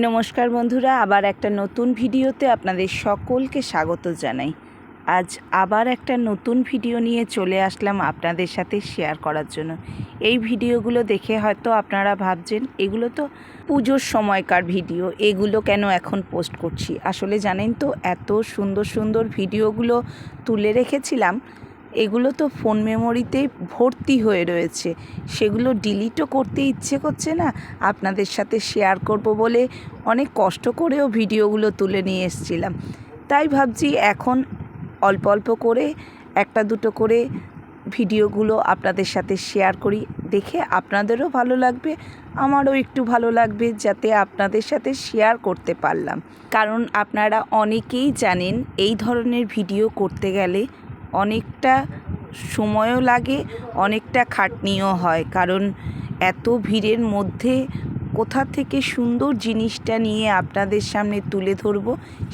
নমস্কার বন্ধুরা, আবার একটা নতুন ভিডিওতে আপনাদের সকলকে স্বাগত জানাই। আজ আবার একটা নতুন ভিডিও নিয়ে চলে আসলাম আপনাদের সাথে শেয়ার করার জন্য। এই ভিডিওগুলো দেখে হয়তো আপনারা ভাবছেন এগুলো তো পুজোর সময়কার ভিডিও, এগুলো কেন এখন পোস্ট করছি। আসলে জানেন তো, এত সুন্দর সুন্দর ভিডিওগুলো তুলে রেখেছিলাম, এগুলো তো ফোন মেমোরিতে ভর্তি হয়ে রয়েছে, সেগুলো ডিলিটও করতে ইচ্ছে করছে না। আপনাদের সাথে শেয়ার করব বলে অনেক কষ্ট করেও ভিডিওগুলো তুলে নিয়ে এসেছিলাম। তাই ভাবছি এখন অল্প অল্প করে একটা দুটো করে ভিডিওগুলো আপনাদের সাথে শেয়ার করি, দেখে আপনাদেরও ভালো লাগবে, আমারও একটু ভালো লাগবে, যাতে আপনাদের সাথে শেয়ার করতে পারলাম। কারণ আপনারা অনেকেই জানেন এই ধরনের ভিডিও করতে গেলে অনেকটা সময়ও লাগে, অনেকটা খাটনিও হয়। কারণ এত ভিড়ের মধ্যে কোথা থেকে সুন্দর জিনিসটা নিয়ে আপনাদের সামনে তুলে ধরব,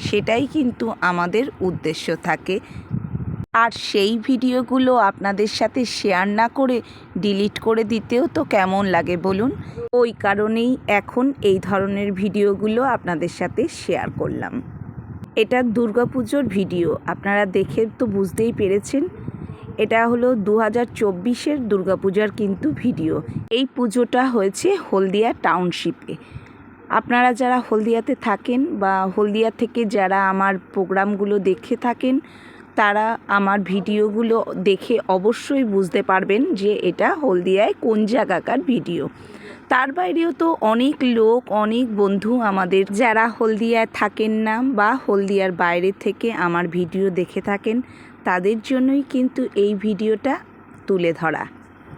সেটাই কিন্তু আমাদের উদ্দেশ্য থাকে। আর সেই ভিডিওগুলো আপনাদের সাথে শেয়ার না করে ডিলিট করে দিতেও তো কেমন লাগে বলুন। ওই কারণেই এখন এই ধরনের ভিডিওগুলো আপনাদের সাথে শেয়ার করলাম। এটা দুর্গাপুজোর ভিডিও, আপনারা দেখে তো বুঝতেই পেরেছেন। এটা হলো 2024-এর দুর্গাপূজার কিন্তু ভিডিও। এই পুজোটা হয়েছে হলদিয়া টাউনশিপে। আপনারা যারা হলদিয়াতে থাকেন বা হলদিয়া থেকে যারা আমার প্রোগ্রামগুলো দেখে থাকেন, তারা আমার ভিডিওগুলো দেখে অবশ্যই বুঝতে পারবেন যে এটা হলদিয়ায় কোন জায়গাকার ভিডিও। তার বাইরেও তো অনেক লোক, অনেক বন্ধু আমাদের যারা হলদিয়ায় থাকেন না বা হলদিয়ার বাইরে থেকে আমার ভিডিও দেখে থাকেন, তাদের জন্যই কিন্তু এই ভিডিওটা তুলে ধরা।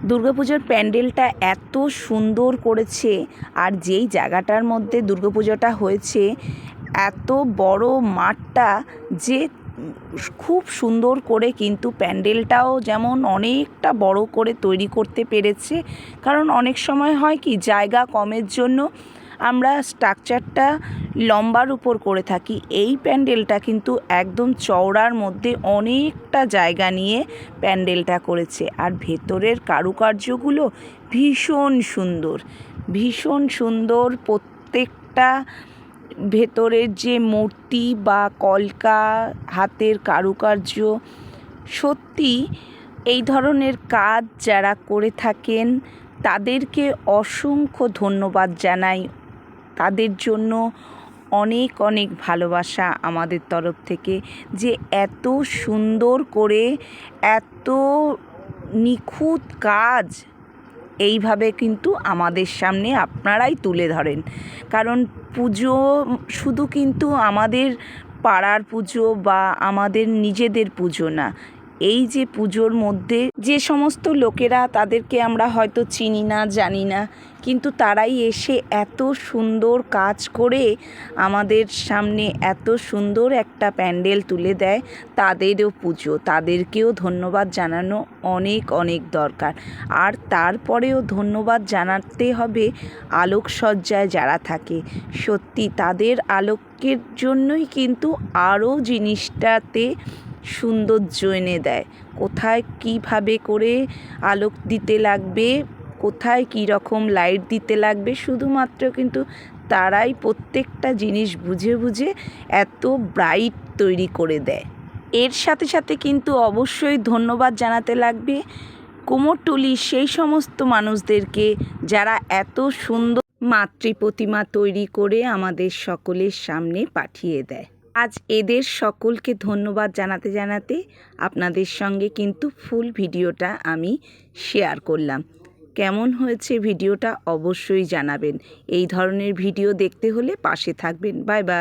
দুর্গাপুজোর প্যান্ডেলটা এত সুন্দর করেছে, আর যেই জায়গাটার মধ্যে দুর্গাপুজোটা হয়েছে, এত বড় মাঠটা যে খুব সুন্দর করে কিন্তু প্যান্ডেলটাও যেমন অনেকটা বড় করে তৈরি করতে পেরেছে। কারণ অনেক সময় হয় কি, জায়গা কমের জন্য আমরা স্ট্রাকচারটা লম্বার উপর করে থাকি। এই প্যান্ডেলটা কিন্তু একদম চওড়ার মধ্যে অনেকটা জায়গা নিয়ে প্যান্ডেলটা করেছে। আর ভেতরের কারুকার্যগুলো ভীষণ সুন্দর, ভীষণ সুন্দর। প্রত্যেকটা ভেতরের যে মূর্তি বা কলকা, হাতের কারুকার্য, সত্যি এই ধরনের কাজ যারা করে থাকেন তাদেরকে অসংখ্য ধন্যবাদ জানাই। তাদের জন্য অনেক অনেক ভালোবাসা আমাদের তরফ থেকে, যে এত সুন্দর করে, এত নিখুঁত কাজ এইভাবে কিন্তু আমাদের সামনে আপনারাই তুলে ধরেন। কারণ পুজো শুধু কিন্তু আমাদের পাড়ার পুজো বা আমাদের নিজেদের পুজো না। এই যে পুজোর মধ্যে যে সমস্ত লোকেরা, তাদেরকে আমরা হয়তো চিনি না, জানি না, কিন্তু তারাই এসে এত সুন্দর কাজ করে আমাদের সামনে এত সুন্দর একটা প্যান্ডেল তুলে দেয়, তাদেরও পুজো, তাদেরকেও ধন্যবাদ জানানো অনেক অনেক দরকার। আর তারপরেও ধন্যবাদ জানাতে হবে আলোকসজ্জায় যারা থাকে। সত্যি তাদের আলোকের জন্যই কিন্তু আরও জিনিসটাতে সৌন্দর্য এনে দেয়। কোথায় কীভাবে করে আলোক দিতে লাগবে, কোথায় কী রকম লাইট দিতে লাগবে, শুধুমাত্র কিন্তু তারাই প্রত্যেকটা জিনিস বুঝে বুঝে এত ব্রাইট তৈরি করে দেয়। এর সাথে সাথে কিন্তু অবশ্যই ধন্যবাদ জানাতে লাগবে কুমোরটুলির সেই সমস্ত মানুষদেরকে, যারা এত সুন্দর মাতৃ প্রতিমা তৈরি করে আমাদের সকলের সামনে পাঠিয়ে দেয়। আজ এদের সকলকে ধন্যবাদ জানাতে জানাতে আপনাদের সঙ্গে কিন্তু ফুল ভিডিওটা আমি শেয়ার করলাম। কেমন হয়েছে ভিডিওটা অবশ্যই জানাবেন। এই ধরনের ভিডিও দেখতে হলে পাশে থাকবেন। Bye bye.